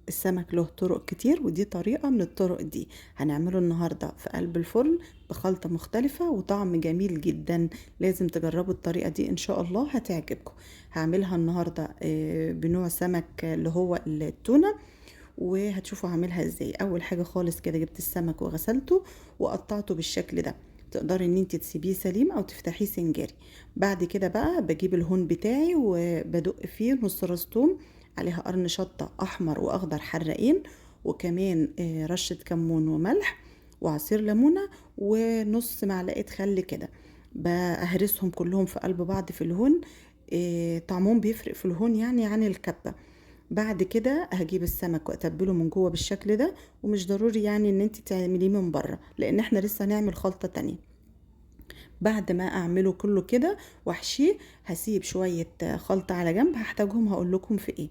السمك له طرق كتير ودي طريقة من الطرق دي. هنعمله النهاردة في قلب الفرن بخلطة مختلفة وطعم جميل جدا. لازم تجربوا الطريقة دي ان شاء الله هتعجبكم. هعملها النهاردة بنوع سمك اللي هو التونة، وهتشوفوا هعملها ازاي. اول حاجة خالص كده جبت السمك وغسلته وقطعته بالشكل ده. تقدري ان انت تسيبيه سليم او تفتحيه سنجاري. بعد كده بقى بجيب الهون بتاعي وبدق فيه نص راس توم، عليها قرن شطة احمر واخضر حراقين، وكمان رشة كمون وملح وعصير ليمونة ونص معلقة خل كده. بهرسهم كلهم في قلب بعض في الهون. طعمهم بيفرق في الهون يعني عن الكبة. بعد كده هجيب السمك واتبله من جوه بالشكل ده، ومش ضروري يعني ان انت تعمليه من بره لان احنا لسه هنعمل خلطة تانية. بعد ما اعمله كله كده واحشيه، هسيب شوية خلطة على جنب هحتاجهم هقول لكم في ايه.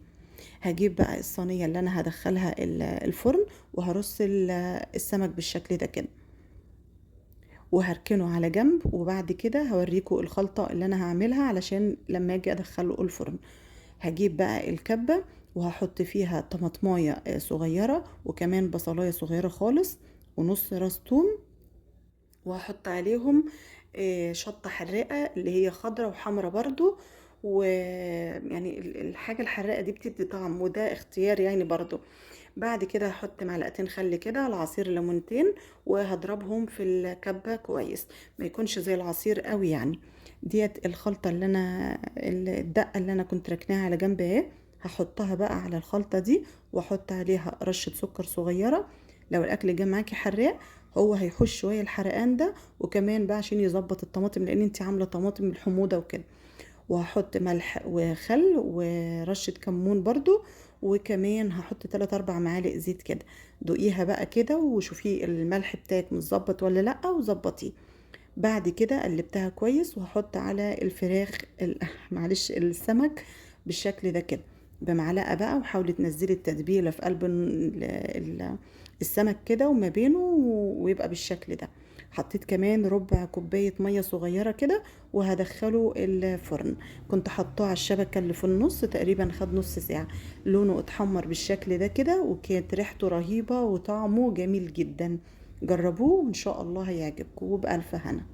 هجيب بقى الصينية اللي انا هدخلها الفرن، وهرص السمك بالشكل ده كده وهركنه على جنب. وبعد كده هوريكم الخلطة اللي انا هعملها علشان لما اجي ادخله الفرن. هجيب بقى الكبة وهحط فيها طماطماية صغيرة وكمان بصلاية صغيرة خالص ونص راس توم، وهحط عليهم شطة حراقة اللي هي خضرة وحمرة برضو. ويعني الحاجة الحراقة دي بتدي طعم وده اختيار يعني برضو. بعد كده هحط معلقتين خل كده على عصير ليمونتين وهضربهم في الكبة كويس، ما يكونش زي العصير قوي يعني. ديت الخلطة اللي انا الدقة اللي انا كنت ركناها على جنب اهي. هحطها بقى على الخلطة دي واحط عليها رشة سكر صغيرة. لو الاكل جه معاكي حراق هو هيحوش شوية الحرقان ده، وكمان بقى عشان يظبط الطماطم لان انت عاملة طماطم بالحموضة وكده. وهحط ملح وخل ورشة كمون برضو، وكمان هحط 3 4 معالق زيت كده. دوقيها بقى كده وشوفي الملح بتاعك متظبط ولا لا وظبطيه. بعد كده قلبتها كويس وهحط على الفراخ معلش السمك بالشكل ده كده بمعلقة بقى، وحاولي تنزلي التتبيلة في قلب السمك كده وما بينه ويبقى بالشكل ده. حطيت كمان ربع كوباية مية صغيرة كده وهدخله الفرن. كنت حطاه على الشبكة اللي في النص تقريبا خد نص ساعة. لونه اتحمر بالشكل ده كده وكانت ريحته رهيبة وطعمه جميل جدا. جربوه وان شاء الله هيعجبكم وبألف هنا.